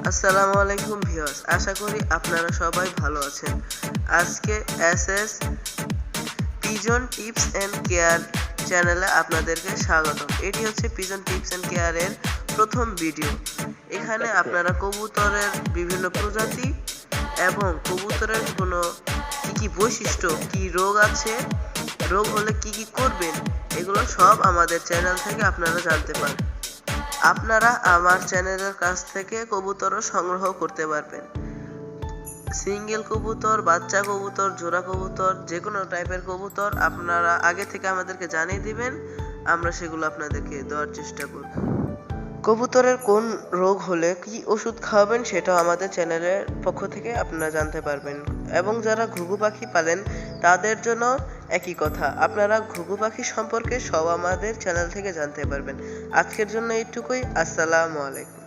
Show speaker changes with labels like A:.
A: আসসালামু আলাইকুম ভিউয়ার্স, আশা করি আপনারা সবাই ভালো আছেন। আজকে SS pigeon tips and care চ্যানেলে আপনাদেরকে স্বাগতম। এটি হচ্ছে পিজন টিপস এন্ড কেয়ারের প্রথম ভিডিও। এখানে আপনারা কবুতরের বিভিন্ন প্রজাতি এবং কবুতরের কোনো কি বৈশিষ্ট্য, কি রোগ আছে, রোগ হলে কি করবেন, এগুলো সব আমাদের চ্যানেল থেকে আপনারা জানতে পারেন। আপনারা আমার চ্যানেলের কাছ থেকে কবুতরও সংগ্রহ করতে পারবেন। সিঙ্গেল কবুতর, বাচ্চা কবুতর, জোড়া কবুতর, যে কোনো টাইপের কবুতর আপনারা আগে থেকে আমাদেরকে জানিয়ে দিবেন, আমরা সেগুলো আপনাদেরকে দেওয়ার চেষ্টা করব। কবুতরের কোন রোগ হলে কি ওষুধ খাওয়াবেন সেটাও আমাদের চ্যানেলের পক্ষ থেকে আপনারা জানতে পারবেন। এবং যারা ঘুঘু পাখি পালেন তাদের জন্য একই কথা, আপনারা ঘুঘু পাখি সম্পর্কে সব আমাদের চ্যানেল থেকে জানতে পারবেন। আজকের জন্য এইটুকুই। আসসালামু আলাইকুম।